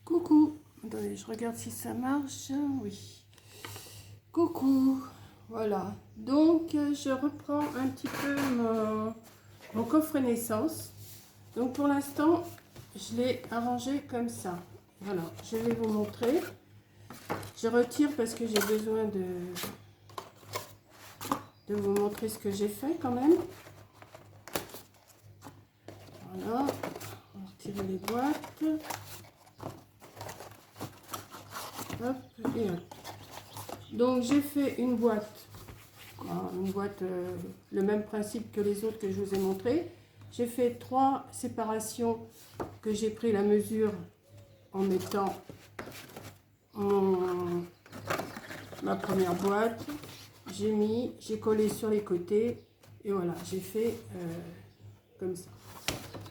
Coucou, attendez, je regarde si ça marche. Oui. Coucou, voilà. Donc, je reprends un petit peu mon coffret naissance. Donc, pour l'instant, je l'ai arrangé comme ça. Voilà, je vais vous montrer. Je retire parce que j'ai besoin de vous montrer ce que j'ai fait quand même. Voilà, on va retirer les boîtes. Hop, et hop. Donc j'ai fait une boîte, le même principe que les autres que je vous ai montré. J'ai fait 3 séparations que j'ai pris la mesure en mettant ma première boîte. J'ai collé sur les côtés et voilà, j'ai fait comme ça.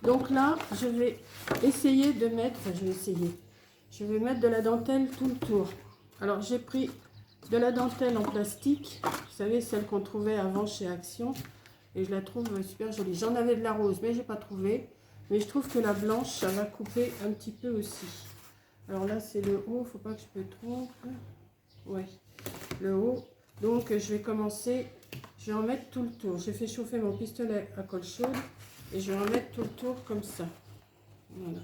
Donc là, je vais essayer de mettre, je vais mettre de la dentelle tout le tour. Alors j'ai pris de la dentelle en plastique, vous savez, celle qu'on trouvait avant chez Action, et je la trouve super jolie. J'en avais de la rose, mais j'ai pas trouvé. Mais je trouve que la blanche, ça va couper un petit peu aussi. Alors là, c'est le haut, faut pas que je me trompe. Ouais, le haut. Donc je vais commencer, je vais en mettre tout le tour. J'ai fait chauffer mon pistolet à colle chaude et je vais en mettre tout le tour comme ça. Voilà.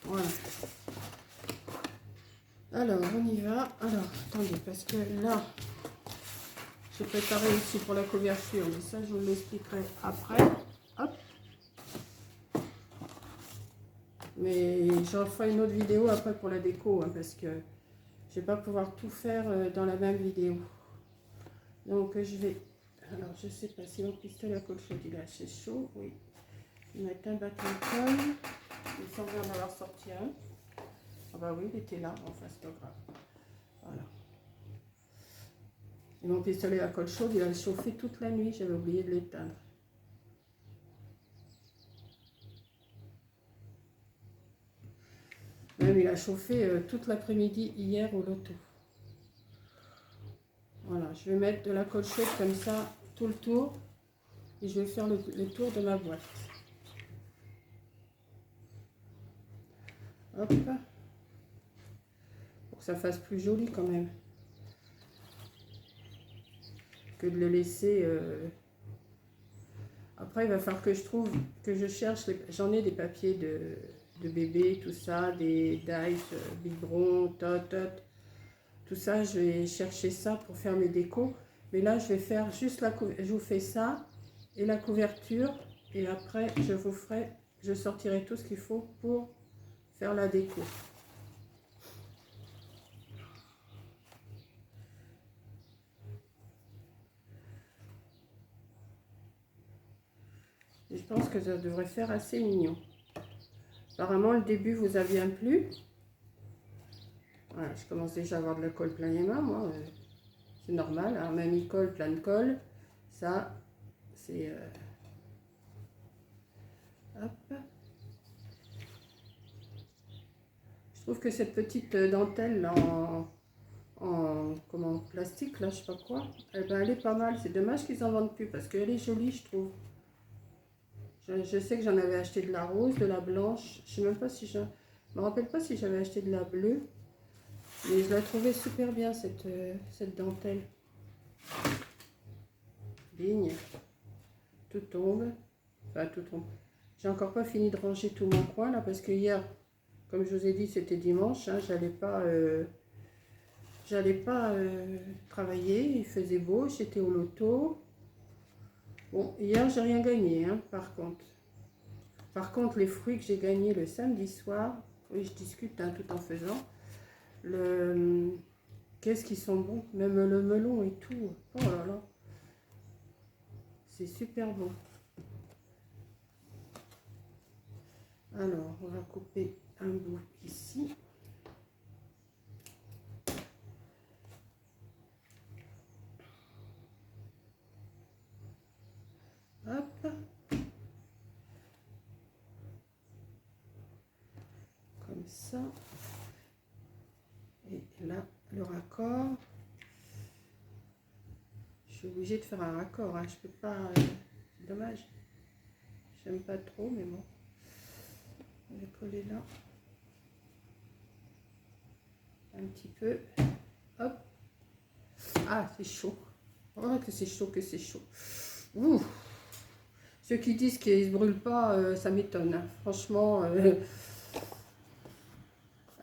Voilà. Alors, on y va. Alors, attendez, parce que là, j'ai préparé aussi pour la couverture, mais ça, je vous l'expliquerai après. Hop. Mais j'en ferai une autre vidéo après pour la déco, hein, parce que je vais pas pouvoir tout faire dans la même vidéo. Donc, je vais... Alors, je sais pas si mon pistolet à colle chaude, il est assez chaud. Oui. Je vais mettre un bâton de colle. Il semble en avoir sorti un. Ah bah oui, il était là, enfin, c'est pas grave. Voilà. Et mon pistolet à colle chaude, il a chauffé toute la nuit. J'avais oublié de l'éteindre. Même il a chauffé toute l'après-midi hier au loto. Voilà, je vais mettre de la colle chaude comme ça tout le tour. Et je vais faire le tour de ma boîte. Hop. Pour que ça fasse plus joli quand même. Que de le laisser... Après, il va falloir que je trouve, que je cherche... J'en ai des papiers de bébé, tout ça, des Dice, biberon, tot. Tout ça, je vais chercher ça pour faire mes décos. Mais là, je vais faire juste la couverture. Je vous fais ça et la couverture. Et après, je sortirai tout ce qu'il faut pour faire la déco. Et je pense que ça devrait faire assez mignon. Apparemment, le début vous a bien plu. Voilà, je commence déjà à avoir de la colle plein les mains, moi. C'est normal, hein, mamie colle, plein de colle. Ça, c'est... Hop. Je trouve que cette petite dentelle là, en plastique, là, je sais pas quoi, elle est pas mal. C'est dommage qu'ils en vendent plus parce qu'elle est jolie, je trouve. Je sais que j'en avais acheté de la rose, de la blanche. Je sais même pas si je me rappelle pas si j'avais acheté de la bleue. Mais je la trouvais super bien, cette dentelle. Ligne. Tout tombe. Enfin, tout tombe. J'ai encore pas fini de ranger tout mon coin, là, parce que hier, comme je vous ai dit, c'était dimanche. Hein, j'allais pas travailler. Il faisait beau, j'étais au loto. Bon, hier, j'ai rien gagné, hein, par contre. Par contre, les fruits que j'ai gagnés le samedi soir, oui, je discute hein, tout en faisant. Qu'est-ce qu'ils sont bons, même le melon et tout. Oh là là, c'est super bon. Alors, on va couper un bout ici. Hop. Comme ça. Et là, le raccord. Je suis obligée de faire un raccord, hein. Je peux pas... dommage. J'aime pas trop, mais bon. Je vais coller là. Un petit peu. Hop. Ah, c'est chaud. Oh, que c'est chaud, que c'est chaud. Ouh. Ceux qui disent qu'ils ne se brûlent pas, ça m'étonne. Hein. Franchement, elles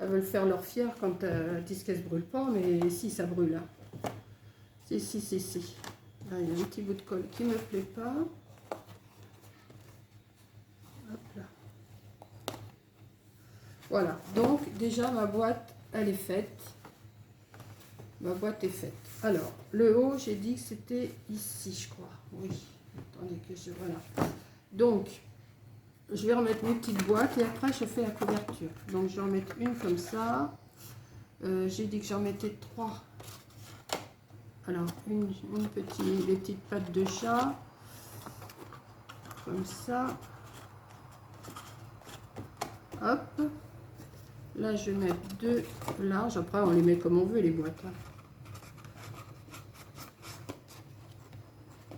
veulent faire leur fière quand elles disent qu'elles ne se brûlent pas, mais si, ça brûle. Hein. Si. Là, il y a un petit bout de colle qui ne me plaît pas. Hop là. Voilà, donc déjà ma boîte, elle est faite. Ma boîte est faite. Alors, le haut, j'ai dit que c'était ici, je crois. Oui, attendez que je... Voilà. Donc, je vais remettre mes petites boîtes et après, je fais la couverture. Donc, je vais en mettre une comme ça. J'ai dit que j'en mettais 3. Alors, une petite, des petites pattes de chat. Comme ça. Hop. Là, je vais mettre 2 larges. Après, on les met comme on veut, les boîtes. Hein.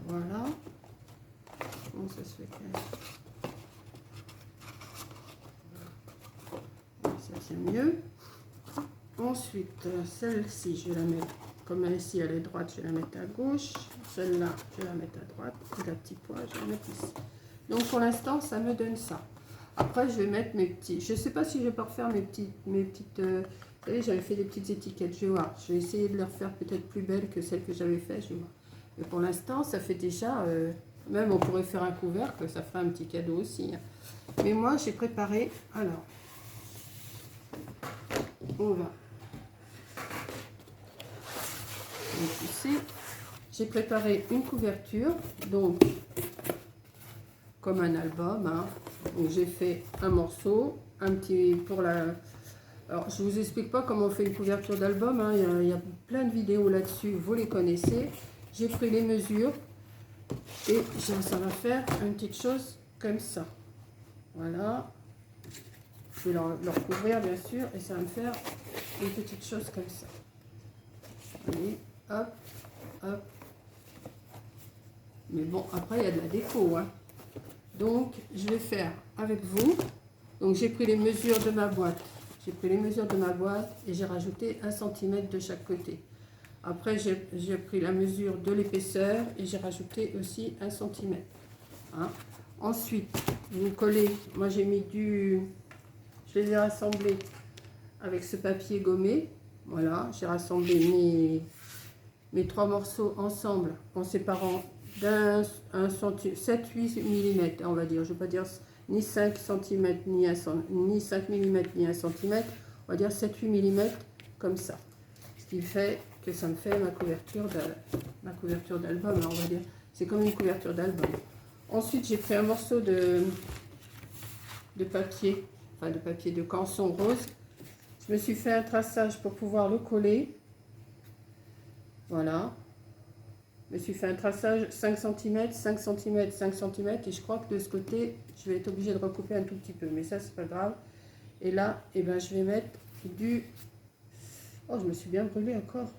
Voilà. Comment ça se fait que... Ça, c'est mieux. Ensuite, celle-ci, je vais la mettre comme celle-ci, elle est droite, je vais la mettre à gauche. Celle-là, je vais la mettre à droite. Et la petite poire, je vais la mettre ici. Donc, pour l'instant, ça me donne ça. Après, je vais mettre mes petits... Je ne sais pas si je vais pas refaire mes petites... Vous savez, j'avais fait des petites étiquettes. Je vais voir. Je vais essayer de les refaire peut-être plus belles que celles que j'avais faites. Je vais voir. Mais pour l'instant, ça fait déjà... même, on pourrait faire un couvercle. Ça ferait un petit cadeau aussi. Hein. Mais moi, j'ai préparé... Alors, on va... J'ai préparé une couverture. Donc, comme un album. Hein. Donc, j'ai fait un morceau. Un petit... pour la... Alors, je ne vous explique pas comment on fait une couverture d'album. Hein. Il y a plein de vidéos là-dessus. Vous les connaissez. J'ai pris les mesures. Et ça va faire une petite chose comme ça. Voilà. Je vais leur couvrir, bien sûr. Et ça va me faire une petite chose comme ça. Allez, hop, hop. Mais bon, après, il y a de la déco. Hein. Donc, je vais faire avec vous. Donc, j'ai pris les mesures de ma boîte. J'ai pris les mesures de ma boîte et j'ai rajouté 1 cm de chaque côté. Après, j'ai pris la mesure de l'épaisseur et j'ai rajouté aussi 1 cm. Hein. Ensuite, vous collez. Moi, j'ai mis du... Je les ai rassemblés avec ce papier gommé. Voilà, j'ai rassemblé mes 3 morceaux ensemble en séparant d'un 7-8 mm, on va dire. Je ne vais pas dire ni 5 cm, ni 5 mm, ni 1 cm. On va dire 7-8 mm comme ça. Ce qui fait que ça me fait ma couverture d'album, on va dire. C'est comme une couverture d'album. Ensuite, j'ai pris un morceau de papier, enfin de papier de canson rose. Je me suis fait un traçage pour pouvoir le coller. Voilà. Je me suis fait un traçage 5 cm, 5 cm, 5 cm. Et je crois que de ce côté, je vais être obligée de recouper un tout petit peu. Mais ça, c'est pas grave. Et là, eh ben, je vais mettre du... Oh, je me suis bien brûlée encore.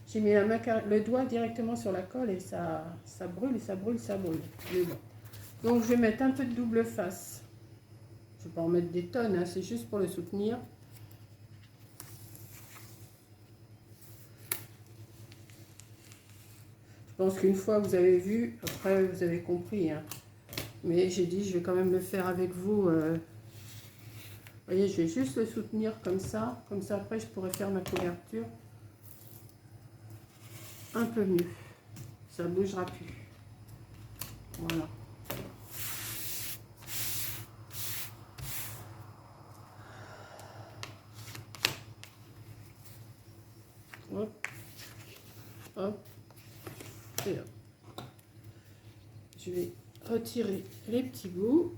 J'ai mis le doigt directement sur la colle et ça brûle, ça brûle, ça brûle. Mais bon. Donc, je vais mettre un peu de double face. Je ne vais pas en mettre des tonnes, hein, c'est juste pour le soutenir. Je pense qu'une fois vous avez vu, après vous avez compris. Hein. Mais j'ai dit, je vais quand même le faire avec vous. Vous voyez, je vais juste le soutenir comme ça. Comme ça, après, je pourrai faire ma couverture un peu mieux. Ça ne bougera plus. Voilà. Hop. Hop. Et hop. Je vais retirer les petits bouts.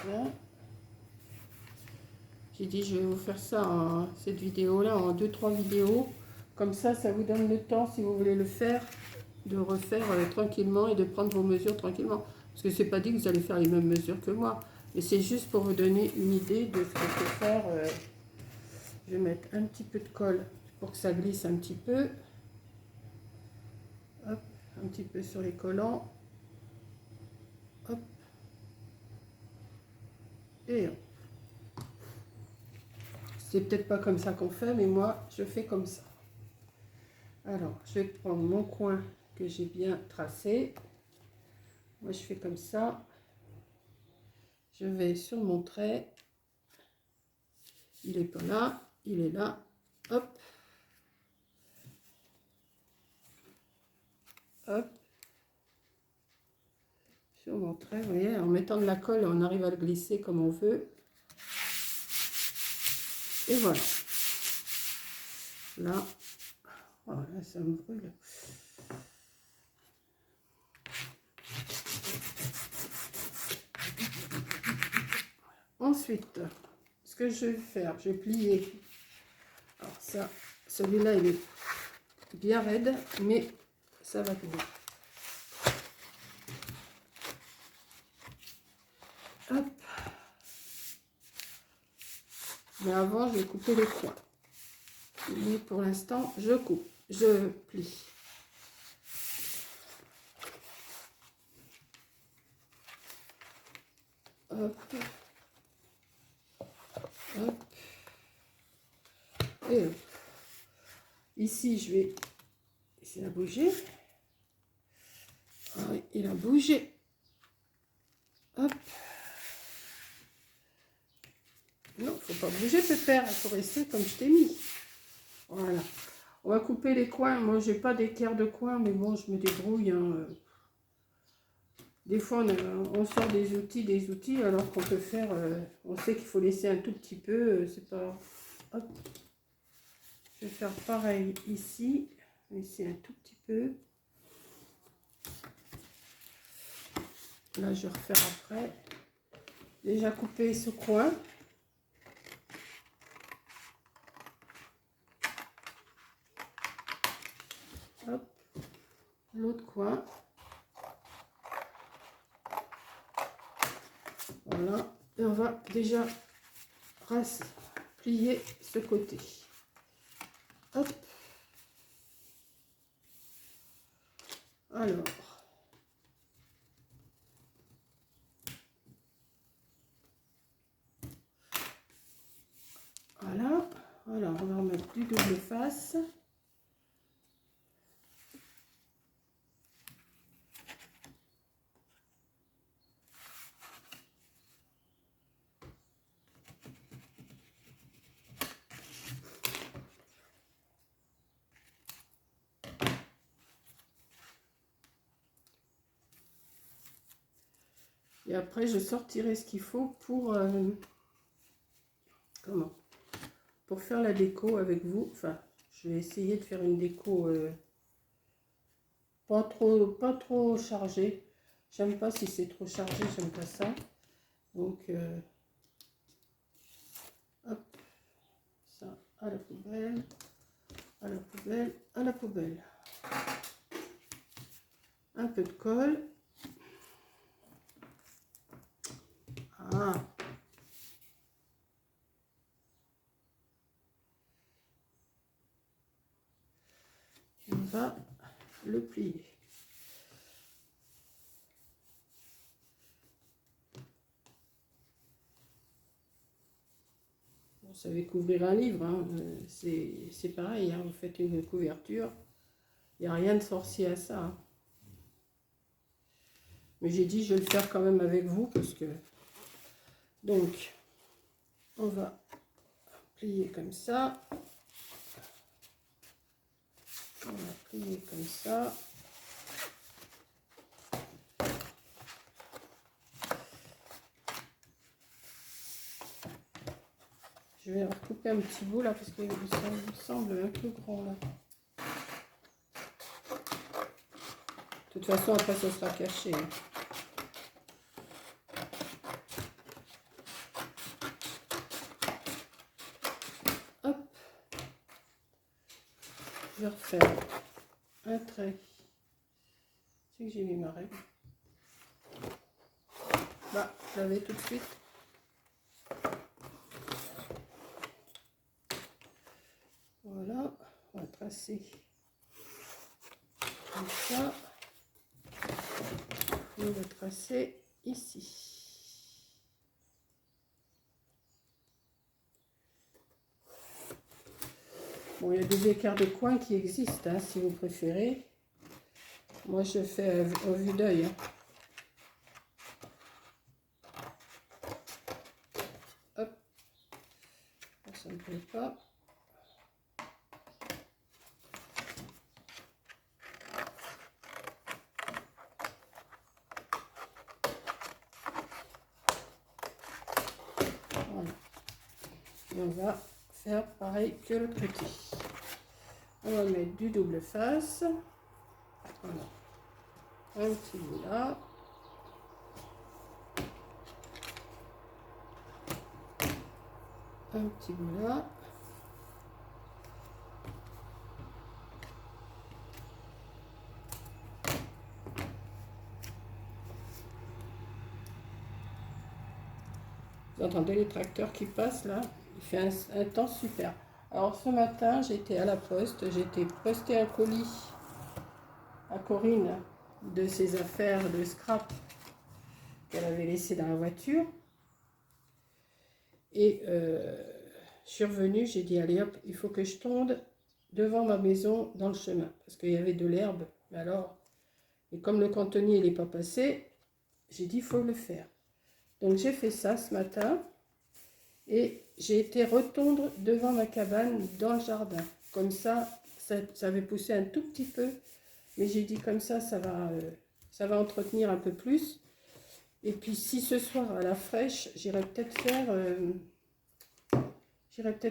Voilà. J'ai dit, je vais vous faire ça, cette vidéo-là, en 2-3 vidéos. Comme ça, ça vous donne le temps, si vous voulez le faire, de refaire tranquillement et de prendre vos mesures tranquillement. Parce que c'est pas dit que vous allez faire les mêmes mesures que moi. Mais c'est juste pour vous donner une idée de ce qu'il faut faire. Je vais mettre un petit peu de colle pour que ça glisse un petit peu. Hop, un petit peu sur les collants. hop, et hop. C'est peut-être pas comme ça qu'on fait, mais moi, je fais comme ça. Alors, je vais prendre mon coin que j'ai bien tracé. Moi, je fais comme ça. Je vais sur mon trait. Il est pas là, il est là. Hop. Hop. Sur mon trait, vous voyez, en mettant de la colle, on arrive à le glisser comme on veut. Et voilà. Là, voilà, ça me brûle. Ensuite, ce que je vais faire, je vais plier. Alors ça, celui-là, il est bien raide, mais ça va tenir. Hop. Mais avant, je vais couper les coins. Mais pour l'instant, je coupe, je plie. Hop. Hop. Et hop. Ici, je vais essayer de bouger. Ah oui, il a bougé. Hop. Non, faut pas bouger, Pépère. Il faut rester comme je t'ai mis. Voilà. On va couper les coins. Moi, j'ai pas d'équerre de coin, mais bon, je me débrouille. Hein. Des fois, on sort des outils, alors qu'on peut faire... on sait qu'il faut laisser un tout petit peu. C'est pas... Hop. Je vais faire pareil ici. Laisser un tout petit peu. Là, je vais refaire après. Déjà coupé ce coin. Hop. L'autre coin. Voilà. Et on va déjà plier ce côté. Hop. Alors. Voilà. Voilà, on va remettre du double face. Et après, je sortirai ce qu'il faut pour pour faire la déco avec vous. Enfin, je vais essayer de faire une déco pas trop chargée. J'aime pas si c'est trop chargé, j'aime pas ça. Donc, hop, ça à la poubelle, à la poubelle, à la poubelle. Un peu de colle. Ah. On va le plier. Vous savez couvrir un livre, hein. C'est pareil, hein. Vous faites une couverture, il n'y a rien de sorcier à ça. Hein. Mais j'ai dit, je vais le faire quand même avec vous, parce que... Donc, on va plier comme ça. On va plier comme ça. Je vais recouper un petit bout là, parce que ça me semble un peu grand là. De toute façon, après, ça sera caché. Hein. Hop. Je vais refaire un trait. C'est que j'ai mis ma règle. Bah, je l'avais tout de suite. Voilà, on va tracer comme ça. On va tracer ici. Bon, il y a des écarts de coin qui existent, hein, si vous préférez. Moi, je fais au vue d'œil. Hein. Hop. Ça ne plaît pas. Voilà. Et on va faire pareil que l'autre côté. On va mettre du double face. Voilà. Un petit bout là. Un petit bout là. Vous entendez les tracteurs qui passent là? Il fait un temps super. Alors ce matin, j'étais à la poste, j'étais posté un colis à Corinne de ses affaires de scrap qu'elle avait laissées dans la voiture. Et je suis revenue, j'ai dit allez hop, il faut que je tonde devant ma maison dans le chemin. Parce qu'il y avait de l'herbe. Mais alors, et comme le cantonnier n'est pas passé, j'ai dit il faut le faire. Donc j'ai fait ça ce matin. Et j'ai été retondre devant ma cabane dans le jardin. Comme ça avait poussé un tout petit peu. Mais j'ai dit comme ça va entretenir un peu plus. Et puis si ce soir à la fraîche, j'irai peut-être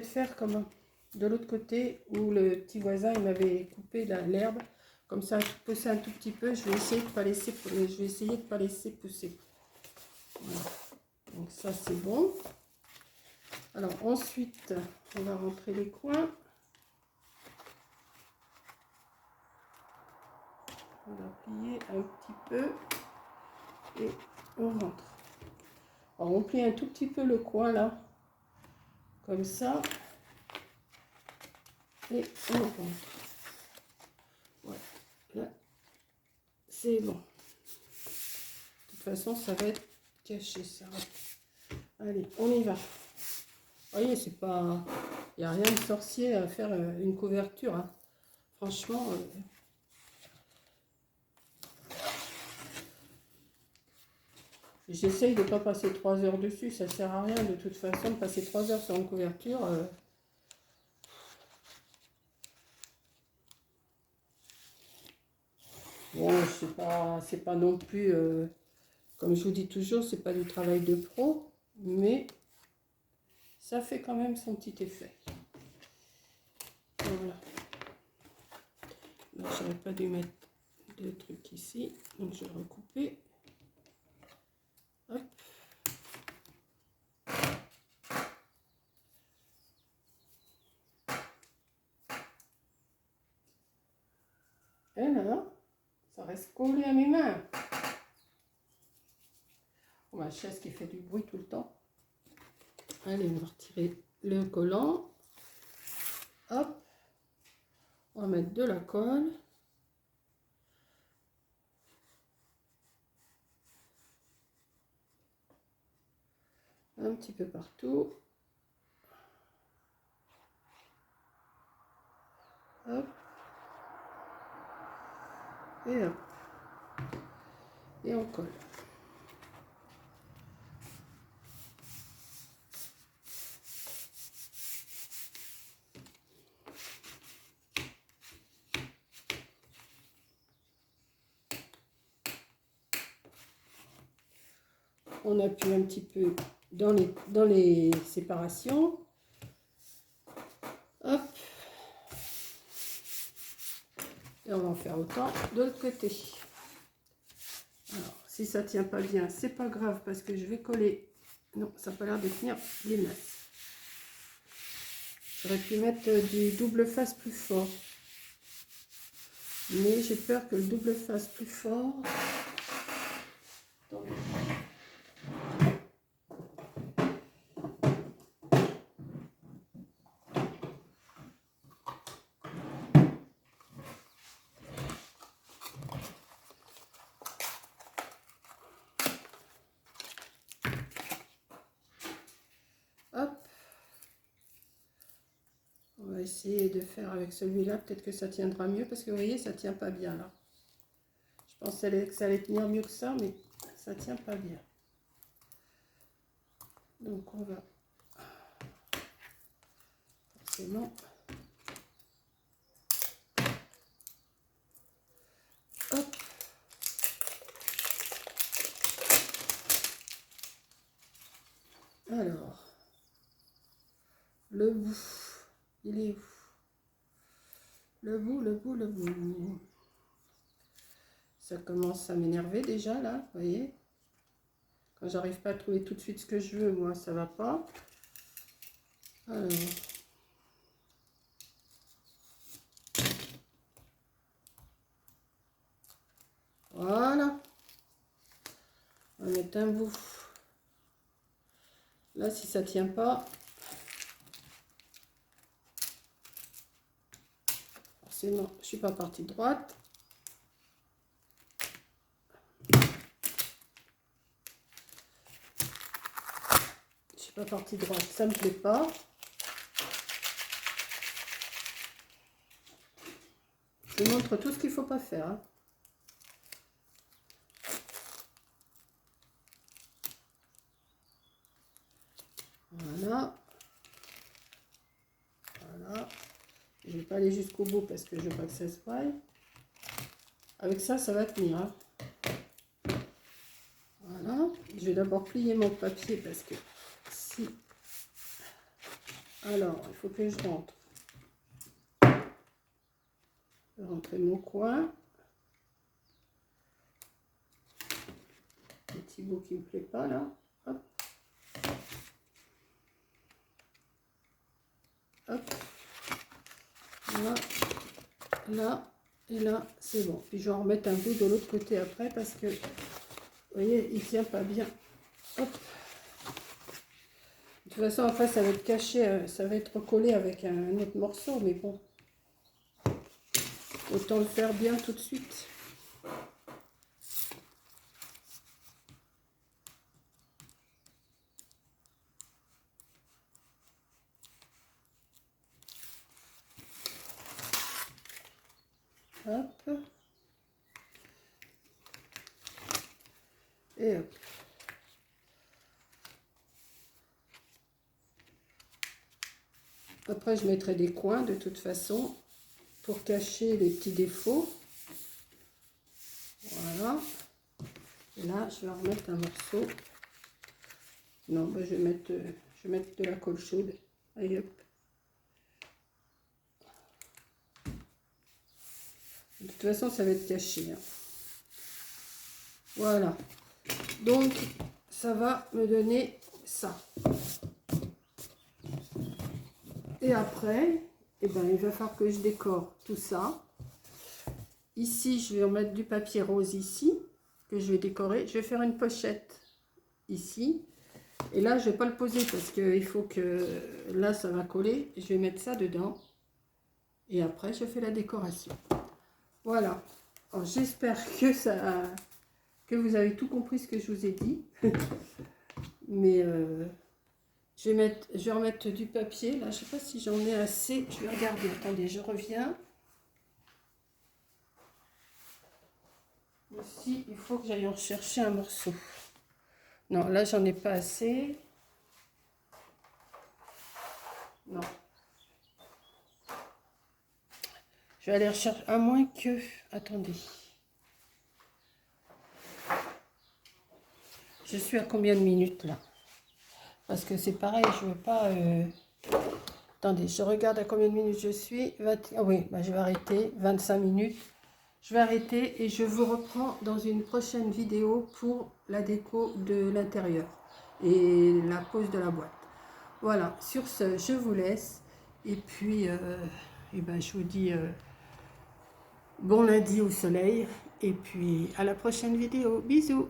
faire comme de l'autre côté où le petit voisin il m'avait coupé l'herbe. Comme ça, pousser un tout petit peu. Je vais essayer de pas laisser pousser. Voilà. Donc ça c'est bon. Alors ensuite, on va rentrer les coins. On va plier un petit peu et on rentre. Alors on plie un tout petit peu le coin là, comme ça, et on rentre. Voilà, là, c'est bon. De toute façon, ça va être caché ça. Allez, on y va. Vous voyez, c'est pas, il n'y a rien de sorcier à faire une couverture. Hein. Franchement. J'essaye de ne pas passer 3 heures dessus, ça sert à rien de toute façon de passer 3 heures sur une couverture. Bon, c'est pas non plus, comme je vous dis toujours, c'est pas du travail de pro, mais ça fait quand même son petit effet. Voilà. J'aurais pas dû mettre de trucs ici, donc je vais recouper. Hop. Et là, ça reste collé à mes mains. Oh, ma chaise qui fait du bruit tout le temps. Allez, on va retirer le collant. Hop. On va mettre de la colle. Un petit peu partout. Hop. Et hop. Et on colle. On appuie un petit peu dans les séparations. Hop. Et on va en faire autant de l'autre côté. Alors, si ça tient pas bien, c'est pas grave parce que je vais coller. Non, ça n'a pas l'air de tenir les masses. J'aurais pu mettre du double face plus fort. Mais j'ai peur que le double face plus fort. Attendez. va essayer de faire avec celui-là. Peut-être que ça tiendra mieux parce que vous voyez, ça tient pas bien là. Je pensais que ça allait tenir mieux que ça, mais ça tient pas bien. Donc on va forcément. Hop. Alors, le bout, il est où? Le bout. Ça commence à m'énerver déjà là, vous voyez. Quand j'arrive pas à trouver tout de suite ce que je veux, moi, ça va pas. Alors. Voilà. On va mettre un bout. Là, si ça tient pas, forcément, je suis pas partie droite. Je suis pas partie droite, ça me plaît pas. Je vous montre tout ce qu'il faut pas faire. Hein. Voilà. Voilà. Je vais pas aller jusqu'au bout parce que je veux pas que ça se voie. Avec ça, ça va tenir. Hein. Voilà. Je vais d'abord plier mon papier parce que si... Alors, il faut que je rentre. Je vais rentrer mon coin. Un petit bout qui me plaît pas là. Hop. Hop. Là. Là. Et là, c'est bon. Puis je vais en remettre un bout de l'autre côté après parce que, vous voyez, il tient pas bien. Hop. De toute façon, après, ça va être caché, ça va être recollé avec un autre morceau, mais bon. Autant le faire bien tout de suite. Hop. Et hop. Après, je mettrai des coins de toute façon pour cacher les petits défauts. Voilà. Et là, je vais remettre un morceau. Non, bah, je vais mettre de la colle chaude. Allez, hop. De toute façon, ça va être caché. Hein. Voilà. Donc, ça va me donner ça. Et après, eh ben, il va falloir que je décore tout ça. Ici, je vais remettre du papier rose ici, que je vais décorer. Je vais faire une pochette ici. Et là, je ne vais pas le poser parce qu'il faut que... Là, ça va coller. Je vais mettre ça dedans. Et après, je fais la décoration. Voilà. J'espère que vous avez tout compris ce que je vous ai dit. Mais je vais remettre du papier. Là, je ne sais pas si j'en ai assez. Je vais regarder. Attendez, je reviens. Ici, il faut que j'aille en chercher un morceau. Non, là, j'en ai pas assez. Non. Je vais aller rechercher, à moins que... Attendez. Je suis à combien de minutes, là? Parce que c'est pareil, je veux pas... Attendez, je regarde à combien de minutes je suis. Ah oui, bah, je vais arrêter. 25 minutes. Je vais arrêter et je vous reprends dans une prochaine vidéo pour la déco de l'intérieur et la pose de la boîte. Voilà, sur ce, je vous laisse. Et puis, ben, je vous dis bon lundi au soleil. Et puis, à la prochaine vidéo. Bisous!